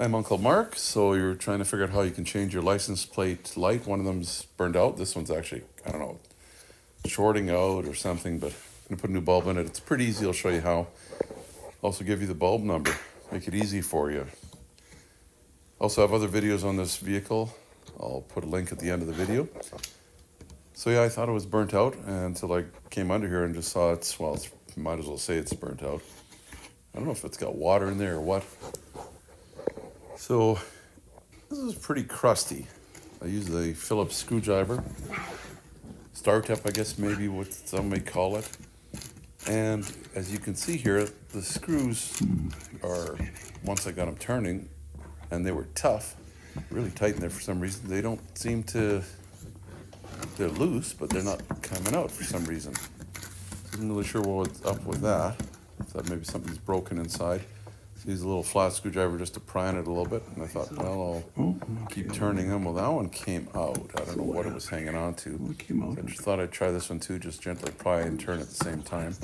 I'm Uncle Mark. So you're trying to figure out how you can change your license plate light. One of them's burned out. This one's actually, I don't know, shorting out or something, but I'm going to put a new bulb in it. It's pretty easy. I'll show you how. Also give you the bulb number. Make it easy for you. Also have other videos on this vehicle. I'll put a link at the end of the video. So yeah, I thought it was burnt out until I came under here and just saw might as well say it's burnt out. I don't know if it's got water in there or what. So this is pretty crusty. I use the Phillips screwdriver. Star tip, I guess maybe what some may call it. And as you can see here, the screws are, once I got them turning, and they were tough, really tight in there for some reason. They don't seem to, they're loose, but they're not coming out for some reason. So I'm not really sure what's up with that. Thought maybe something's broken inside. So use a little flat screwdriver just to pry on it a little bit. And I thought, well, I'll keep turning them. Well, that one came out. I don't know what it was hanging on to. So I just thought I'd try this one too, just gently pry and turn at the same time.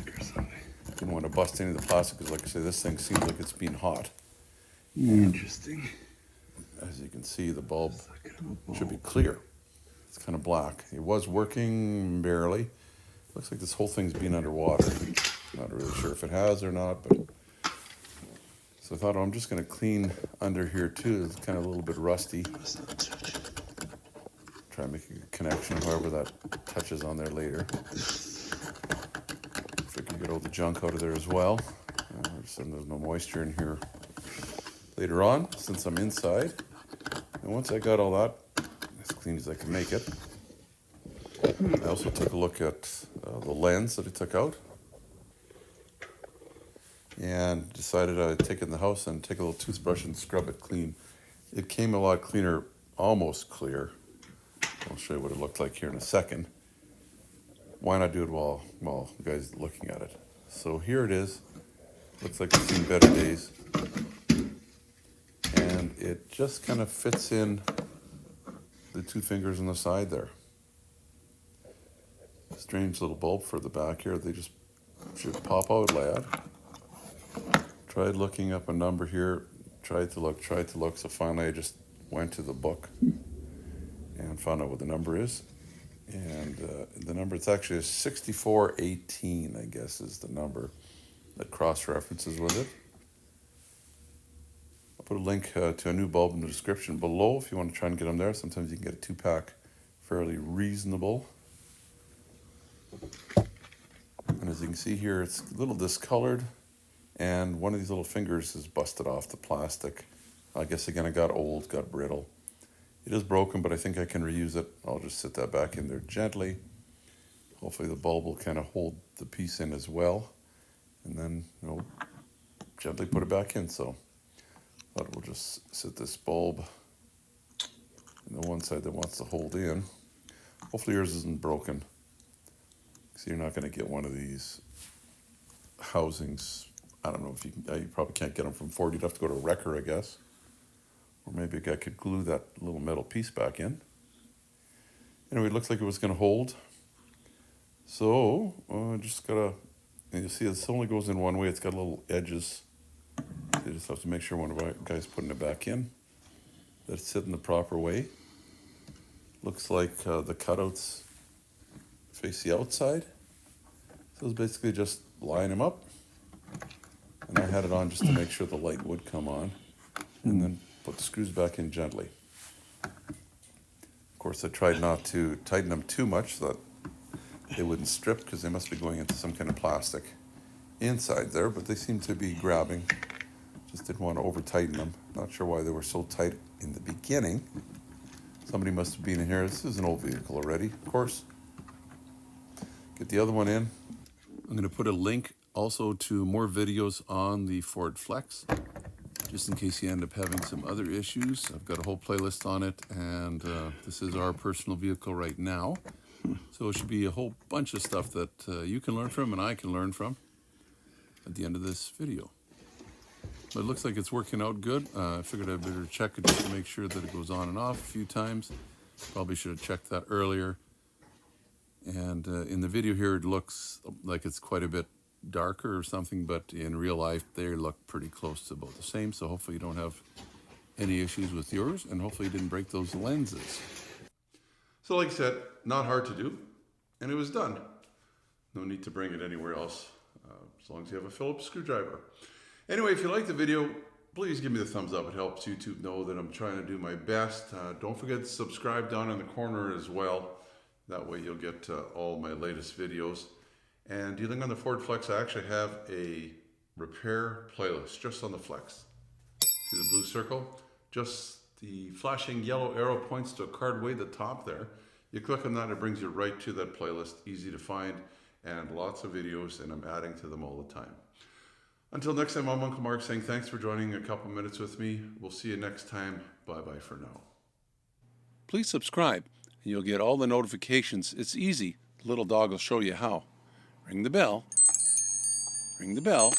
Didn't want to bust any of the plastic because, like I say, this thing seems like it's been hot. Interesting. As you can see, the bulb should be clear. It's kind of black. It was working barely. Looks like this whole thing's been underwater. Not really sure if it has or not, but so I thought, I'm just going to clean under here too. It's kind of a little bit rusty. Try and make a connection, however that touches on there later. If I can get all the junk out of there as well. There's no moisture in here later on, since I'm inside. And once I got all that as clean as I can make it, I also took a look at the lens that I took out. And decided I'd take it in the house and take a little toothbrush and scrub it clean. It came a lot cleaner, almost clear. I'll show you what it looked like here in a second. Why not do it while you guys are looking at it? So here it is. Looks like it's seen better days. And it just kind of fits in the two fingers on the side there. Strange little bulb for the back here. They just should pop out, lad. Tried looking up a number here, tried to look, so finally I just went to the book and found out what the number is. And the number, it's actually 6418, I guess, is the number that cross-references with it. I'll put a link to a new bulb in the description below if you want to try and get them there. Sometimes you can get a 2-pack fairly reasonable. And as you can see here, it's a little discolored. And one of these little fingers is busted off the plastic. I guess again, it got old, got brittle. It is broken, but I think I can reuse it. I'll just sit that back in there gently. Hopefully the bulb will kind of hold the piece in as well. And then, gently put it back in. So I thought we'll just sit this bulb in the one side that wants to hold in. Hopefully yours isn't broken. So you're not going to get one of these housings. I don't know if you probably can't get them from Ford. You'd have to go to a wrecker, I guess. Or maybe a guy could glue that little metal piece back in. Anyway, it looks like it was going to hold. So, just gotta, and you see this only goes in one way. It's got little edges. You just have to make sure when the guy's putting it back in that it's sitting the proper way. Looks like the cutouts face the outside. So it's basically just line them up. And I had it on just to make sure the light would come on. And then put the screws back in gently. Of course, I tried not to tighten them too much so that they wouldn't strip, because they must be going into some kind of plastic inside there, but they seem to be grabbing. Just didn't want to over-tighten them. Not sure why they were so tight in the beginning. Somebody must have been in here. This is an old vehicle already, of course. Get the other one in. I'm going to put a link also to more videos on the Ford Flex, just in case you end up having some other issues. I've got a whole playlist on it, and this is our personal vehicle right now. So it should be a whole bunch of stuff that you can learn from and I can learn from at the end of this video. But it looks like it's working out good. I figured I'd better check it just to make sure that it goes on and off a few times. Probably should have checked that earlier. And in the video here, it looks like it's quite a bit darker or something, but in real life, they look pretty close to about the same. So hopefully you don't have any issues with yours, and hopefully you didn't break those lenses. So like I said, not hard to do, and it was done. No need to bring it anywhere else, as long as you have a Phillips screwdriver. Anyway, if you like the video, please give me the thumbs up. It helps YouTube know that I'm trying to do my best. Don't forget to subscribe down in the corner as well. That way you'll get all my latest videos. And dealing on the Ford Flex, I actually have a repair playlist just on the Flex. See the blue circle? Just the flashing yellow arrow points to a card way at the top there. You click on that, it brings you right to that playlist. Easy to find, and lots of videos, and I'm adding to them all the time. Until next time, I'm Uncle Mark saying thanks for joining a couple minutes with me. We'll see you next time. Bye-bye for now. Please subscribe, and you'll get all the notifications. It's easy. The little dog will show you how. Ring the bell. Ring the bell.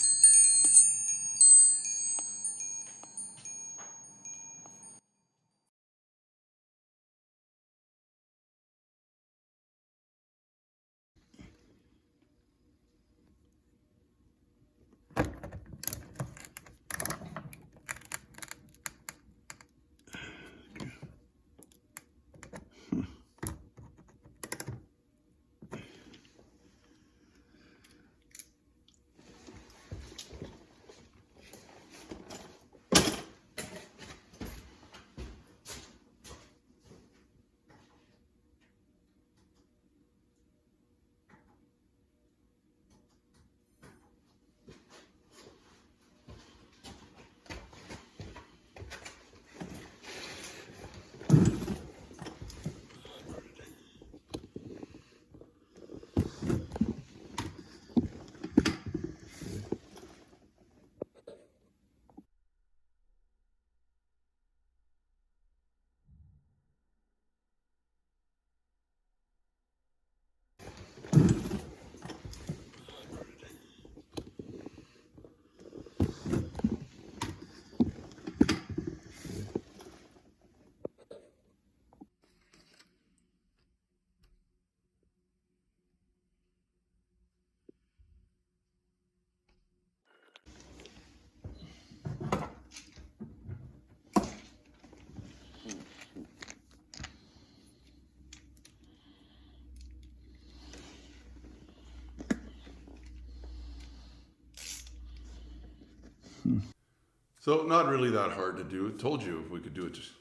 So not really that hard to do. I told you we could do it just